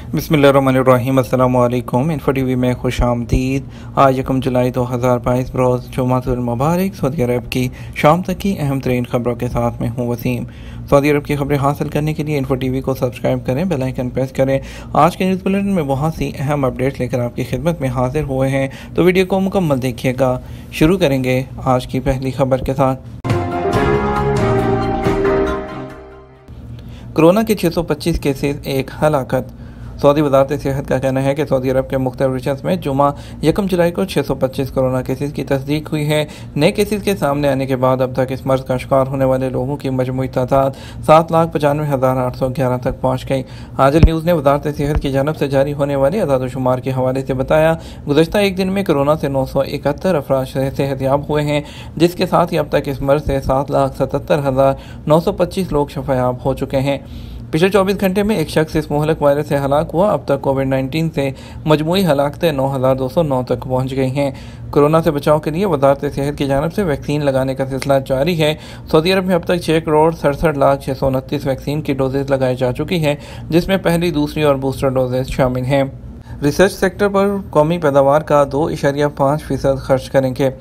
बिस्मिल्लाहिर्रहमानिर्रहीम। अस्सलामु अलैकुम। इन्फो टीवी में खुश आमदीद। आज 1 जुलाई 2022 रोज़ जुमातुल मुबारक। सऊदी अरब की शाम तक की अहम तरीन खबरों के साथ मैं हूँ वसीम। सऊदी अरब की खबरें हासिल करने के लिए इन्फो टीवी को सब्सक्राइब करें, बेल आइकन प्रेस करें। आज के न्यूज़ बुलेटिन में बहुत सी अहम अपडेट्स लेकर आपकी खिदमत में हाजिर हुए हैं, तो वीडियो को मुकम्मल देखिएगा। शुरू करेंगे आज की पहली खबर के साथ। कोरोना के 625 केसेस, एक हलाकत। सऊदी वज़ारत सेहत का कहना है कि सऊदी अरब के मुख्तलिफ रीजन्स में जुमा 1 जुलाई को 625 कोरोना केसेस की तस्दीक हुई है। नए केसेस के सामने आने के बाद अब तक इस मर्ज का शिकार होने वाले लोगों की मजमूई तादाद 7,95,811 तक पहुँच गई। आजल न्यूज़ ने वज़ारत सेहत की जानब से जारी होने वाले अदाद-ओ-शुमार के हवाले से बताया, गुज़श्ता एक दिन में कोरोना से 971 अफराद सेहतयाब हुए हैं, जिसके साथ ही अब तक इस मर्ज से 7,77,925 लोग शफायाब हो चुके हैं। पिछले 24 घंटे में एक शख्स इस मुहलक वायरस से हलाक हुआ। अब तक कोविड-19 से मजमूई हलाकतें 9,209 तक पहुँच गई हैं। कोरोना से बचाव के लिए वज़ारत सेहत की जानब से वैक्सीन लगाने का सिलसिला जारी है। सऊदी अरब में अब तक 6,67,629 वैक्सीन की डोजेज लगाई जा चुकी हैं, जिसमें पहली, दूसरी और बूस्टर डोजेज शामिल हैं। रिसर्च सेक्टर पर कौमी पैदावार का 2.5% खर्च करेंगे।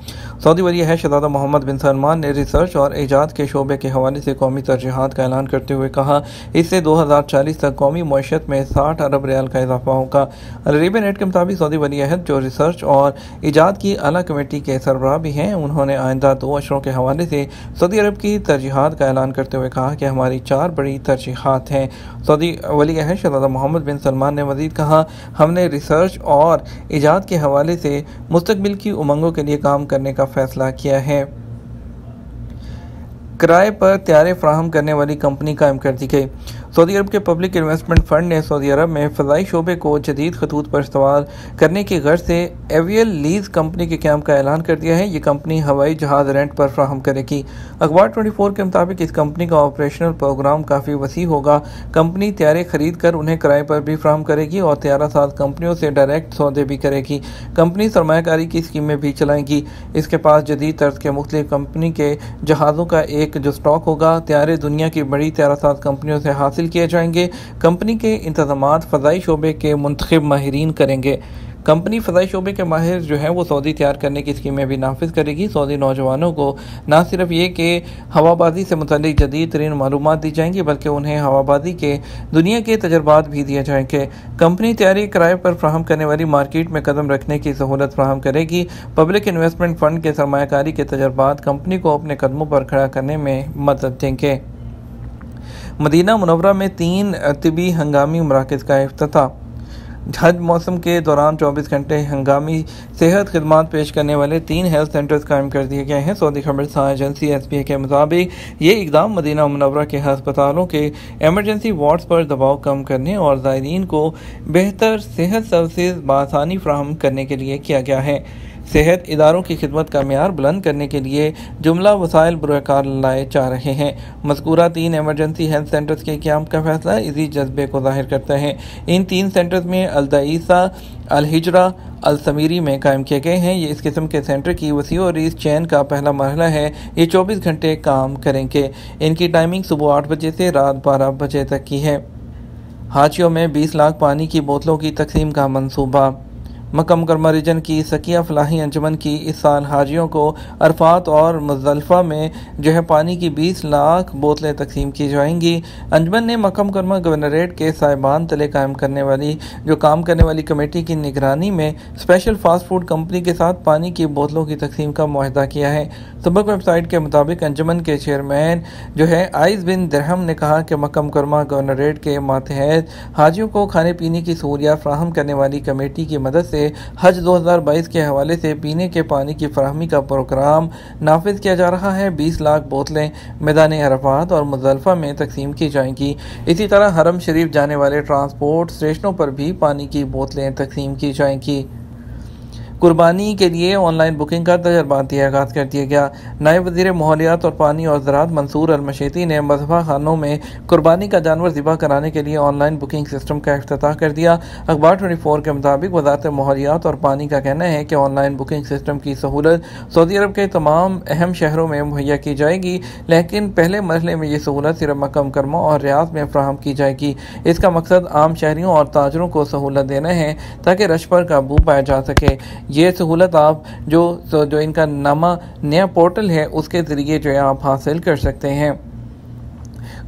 सऊदी वली अहद शहज़ादा मोहम्मद बिन सलमान ने रिसर्च और ईजाद के शोबे के हवाले से कौमी तरजीहात का ऐलान करते हुए कहा, इससे 2040 तक कौमी मईशत में 60 अरब रियाल का इजाफा होगा। अरेबियन नेट के मुताबिक सऊदी वली अहद, जो रिसर्च और ईजाद की आला कमेटी के सरबराह भी हैं, उन्होंने आइंदा 2 अशरों के हवाले से सऊदी अरब की तरजीहात का ऐलान करते हुए कहा कि हमारी 4 बड़ी तरजीहात हैं। सऊदी वली अहद शहज़ादा मोहम्मद बिन सलमान ने मज़ीद कहा, हमने रिसर्च और ईजाद के हवाले से मुस्तकबिल की उमंगों के लिए काम करने का फैसला किया है। किराए पर तैयारे फ्राहम करने वाली कंपनी कायम कर दी गई। सऊदी अरब के पब्लिक इन्वेस्टमेंट फंड ने सऊदी अरब में फ़ज़ाई शोबे को जदीद खतूत पर इस्तेमाल करने की गर्ज से एवियल लीज कंपनी के क़याम का ऐलान कर दिया है। ये कंपनी हवाई जहाज़ रेंट पर फ्राहम करेगी। अखबार 24 के मुताबिक इस कंपनी का ऑपरेशनल प्रोग्राम काफ़ी वसी होगा। कंपनी तैयारे खरीद कर उन्हें किराए पर भी फ्राहम करेगी और तैयारा साज कंपनियों से डायरेक्ट सौदे भी करेगी। कंपनी सरमायाकारी की स्कीमें भी चलाएगी। इसके पास जदीद तर्ज के मुख्तलिफ कंपनी के जहाज़ों का एक जो स्टॉक होगा। तैयारे दुनिया की बड़ी तैयारा साज कंपनियों से हासिल किए जाएंगे। कंपनी के इंतजामात फ़ज़ाई शोबे के मुंतखब माहिरीन करेंगे। कंपनी फ़ज़ाई शोबे के माहिर जो हैं वो सऊदी तैयार करने की स्कीमें भी नाफिज करेगी। सऊदी नौजवानों को न सिर्फ ये कि हवाबाजी से मुतल्लिक जदीद तरीन मालूमात दी जाएंगी, बल्कि उन्हें हवाबाजी के दुनिया के तजर्बात भी दिए जाएंगे। कंपनी तैयारी किराए पर फ्राहम करने वाली मार्केट में कदम रखने की सहूलत फ्राहम करेगी। पब्लिक इन्वेस्टमेंट फ़ंड के सरमायाकारी के तजर्बात कंपनी को अपने कदमों पर खड़ा करने में मदद देंगे। मदीना मुनव्वरा में 3 तिबी हंगामी मराकज़ का इफ्तिताह। हज मौसम के दौरान 24 घंटे हंगामी सेहत खिदमात पेश करने वाले 3 हेल्थ सेंटर्स कायम कर दिए गए हैं। सऊदी खबरसां एजेंसी SPA के मुताबिक ये इक़दाम मदीना मुनव्वरा के हस्पतालों के एमरजेंसी वार्ड्स पर दबाव कम करने और ज़ायरीन को बेहतर सेहत सर्विसेज बआसानी फ्राहम करने के लिए किया गया है। सेहत इदारों की खिदमत का मेयार बुलंद करने के लिए जुमला वसाइल बुरकार लाए जा रहे हैं। मज़कूरा 3 एमरजेंसी हेल्थ सेंटर्स के क़याम का फैसला इसी जज्बे को ज़ाहिर करता है। इन 3 सेंटर्स में अल-दईसा, अल-हिजरा, अल-समीरी में कायम किए गए हैं। ये इस किस्म के सेंटर की वसी और रीस चैन का पहला मरहला है। ये 24 घंटे काम करेंगे। इनकी टाइमिंग सुबह 8 बजे से रात 12 बजे तक की है। हाजियों में 20 लाख पानी की बोतलों की तकसीम का मंसूबा। मक्का मुकर्रमा रीजन की सकिया फलाही अंजुमन की इस साल हाजियों को अरफात और मुज़दलिफ़ा में जो है पानी की 20 लाख बोतलें तकसीम की जाएंगी। अंजुमन ने मक्का मुकर्रमा गवर्नरेट के साहिबान तले काम करने वाली कमेटी की निगरानी में स्पेशल फास्ट फूड कंपनी के साथ पानी की बोतलों की तकसीम का मुआहदा किया है। सबक वेबसाइट के मुताबिक अंजुमन के चेयरमैन जो है आइज़ बिन दिरहम ने कहा कि मक्का मुकर्रमा गवर्नरेट के मातहत हाजियों को खाने पीने की सहूलियात फ्राहम करने वाली कमेटी की मदद से हज 2022 के हवाले से पीने के पानी की फराहमी का प्रोग्राम नाफिज किया जा रहा है। 20 लाख बोतलें मैदान अरफात और मुज़दलिफ़ा में तकसीम की जाएंगी। इसी तरह हरम शरीफ जाने वाले ट्रांसपोर्ट स्टेशनों पर भी पानी की बोतलें तकसीम की जाएंगी। कुर्बानी के लिए ऑनलाइन बुकिंग का तजर्बाती आगाज़ कर दिया गया। नायब वज़ीर माहौलियात और पानी और ज़राअत मंसूर अल-मशीती ने मज़बा खानों में कुर्बानी का जानवर ज़िबा कराने के लिए ऑनलाइन बुकिंग सिस्टम का इफ्तिताह कर दिया। अखबार 24 के मुताबिक वज़ारत माहौलियात और पानी का कहना है कि ऑनलाइन बुकिंग सिस्टम की सहूलत सऊदी अरब के तमाम अहम शहरों में मुहैया की जाएगी, लेकिन पहले मरहले में ये सहूलत सिर्फ मक्का मुकर्रमा और रियाद में फ्राहम की जाएगी। इसका मकसद आम शहरियों और ताजरों को सहूलत देना है ताकि रश पर काबू पाया जा सके। ये सहूलत आप जो इनका नया पोर्टल है उसके ज़रिए जो है आप हासिल कर सकते हैं।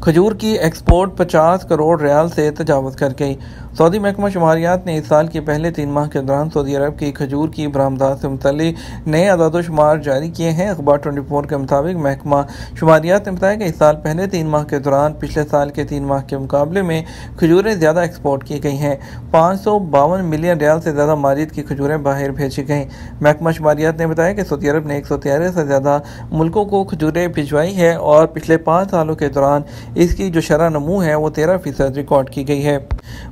खजूर की एक्सपोर्ट 50 करोड़ रियाल से तजावज़ कर गई। सऊदी महकमा शुमारियात ने इस साल के पहले 3 माह के दौरान सऊदी अरब की खजूर की बरामदात से मुतल्लिक नए अदाद-ओ-शुमार जारी किए हैं। अखबार 24 के मुताबिक महकमा शुमारियात ने बताया कि इस साल पहले 3 माह के दौरान पिछले साल के 3 माह के मुकाबले में खजूरें ज़्यादा एक्सपोर्ट की गई हैं। 552 मिलियन रियाल से ज़्यादा मारियत की खजूरें बाहर भेजी गईं। महकमा शुमारियात ने बताया कि सऊदी अरब ने 113 से ज़्यादा मुल्कों को खजूरें भिजवाई है और पिछले 5 सालों के दौरान इसकी जो शरह नमू है वो 13% रिकॉर्ड की गई है।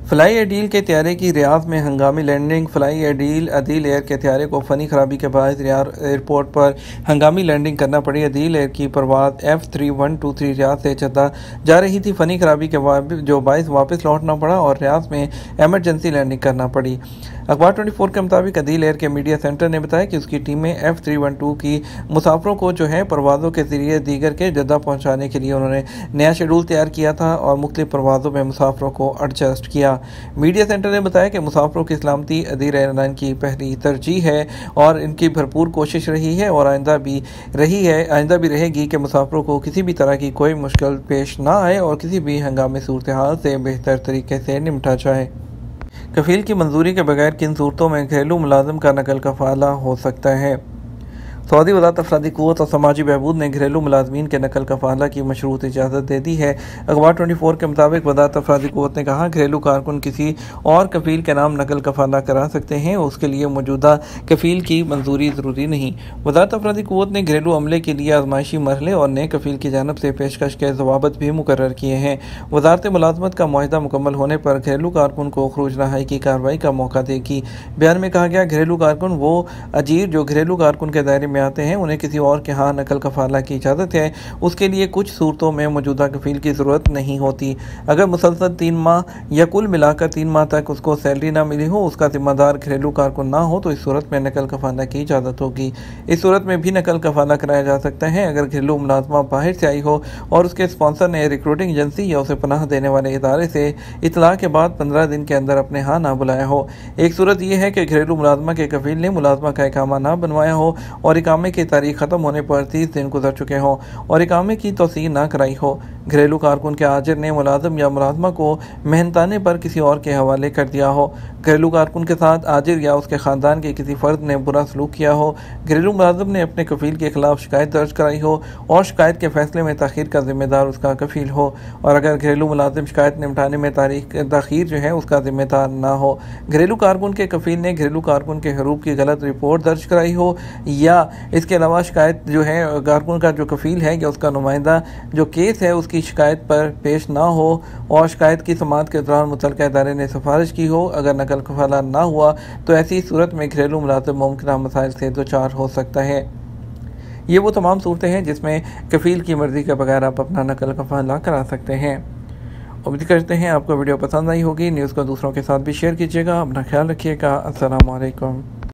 फ्लाई एडील के त्यारे की रियाद में हंगामी लैंडिंग। फ्लाई एडील अदील एयर के त्यारे को फ़नी खराबी के बाद रियाद एयरपोर्ट पर हंगामी लैंडिंग करना पड़ी। अदील एयर की परवाज़ F3123 रियाद से जद्दा जा रही थी। फ़नी खराबी के जो बाइस वापस लौटना पड़ा और रियाद में एमरजेंसी लैंडिंग करना पड़ी। अखबार 24 के मुताबिक अदील एयर के मीडिया सेंटर ने बताया कि उसकी टीमें F312 की मुसाफरों को जो है परवाज़ों के ज़रिए दीगर के जद्दा पहुँचाने के लिए उन्होंने नया शेड्यूल तैयार किया था और मुख्तलिफ परवाज़ों में मुसाफरों को एडजस्ट किया। मीडिया सेंटर ने बताया कि मुसाफरों की सलामती अदील एयरलाइन की पहली तरजीह है और इनकी भरपूर कोशिश रही है और आइंदा भी रहेगी कि मुसाफरों को किसी भी तरह की कोई मुश्किल पेश ना आए और किसी भी हंगामी सूरत हाल से बेहतर तरीके से निपटा जाए। कफील की मंजूरी के बगैर किन सूरतों में घरेलू मुलाजिम का नकल कफाला हो सकता है। सऊदी वज़ारत अफरादी क़ुव्वत और समाजी बहबूद ने घरेलू मुलाज़मीन के नकल कफ़ाला की मशरूत इजाज़त दे दी है। अखबार 24 के मुताबिक वज़ारत अफरादी क़ुव्वत ने कहा घरेलू कारकुन किसी और कफ़ील के नाम नकल कफ़ाला करा सकते हैं, उसके लिए मौजूदा कफ़ील की मंजूरी ज़रूरी नहीं। वज़ारत अफरादी क़ुव्वत ने घरेलू अमले के लिए आजमाइशी मरहले और नए कफ़ील की जानब से पेशकश के ज़वाबित भी मुकर्रर किए हैं। वज़ारत मुलाज़मत का मुआहदा मुकम्मल होने पर घरेलू कारकुन को खरूज रहाई की कार्रवाई का मौका देगी। बयान में कहा गया घरेलू कारकुन वो अजीर जो घरेलू कारकुन के दायरे में आते हैं उन्हें किसी और के यहाँ नकल कफाला की इजाज़त है। उसके लिए कुछ सूरतों में मौजूदा कफील की ज़रूरत नहीं होती। अगर मुसलसल 3 माह या कुल मिलाकर 3 माह तक उसको सैलरी ना मिली हो, उसका जिम्मेदार घरेलू कारकुन ना हो, तो इस सूरत में नकल कफाला की इजाज़त होगी। इस सूरत में भी नकल कफाला कराया जा सकता है अगर घरेलू मुलाजमा बाहर से आई हो और उसके स्पॉन्सर ने रिक्रूटिंग एजेंसी या उसे पनाह देने वाले इदारे से इतला के बाद 15 दिन के अंदर अपने यहाँ ना बुलाया हो। एक सूरत यह है कि घरेलू मुलाजमा के कफील ने मुलाजमा का इकामा ना बनवाया हो और इकामे की तारीख ख़त्म होने पर 30 दिन गुजर चुके हों और इकामे की तौसीह ना कराई हो। घरेलू कारकुन के आजिर ने मुलाजम या मुलाजमा को मेहनताने पर किसी और के हवाले कर दिया हो। घरेलू कारकुन के साथ आजिर या उसके ख़ानदान के किसी फ़र्द ने बुरा सलूक किया हो। घरेलू मुलाजम ने अपने कफील के खिलाफ शिकायत दर्ज कराई हो और शिकायत के फैसले में ताख़ीर का जिम्मेदार उसका कफील हो और अगर घरेलू मुलाजिम शिकायत निपटाने में ताख़ीर जो है उसका जिम्मेदार ना हो। घरेलू कारकुन के कफील ने घरेलू कारकुन के हरूब की गलत रिपोर्ट दर्ज कराई हो या इसके अलावा शिकायत जो है कारकुन का जो कफील है या उसका नुमाइंदा जो केस है उसकी शिकायत पर पेश ना हो और शिकायत की समाअत के दौरान मुतल्लिका इदारे ने सिफारिश की हो। अगर नकल कफाला ना हुआ तो ऐसी सूरत में घरेलू मुलाजिम मुमकिन मसाइल से दो चार हो सकता है। ये वो तमाम सूरतें हैं जिसमें कफील की मर्ज़ी के बगैर आप अपना नकल कफाला करा सकते हैं। उम्मीद करते हैं आपको वीडियो पसंद आई होगी। न्यूज़ को दूसरों के साथ भी शेयर कीजिएगा। अपना ख्याल रखिएगा। अस्सलाम वालेकुम।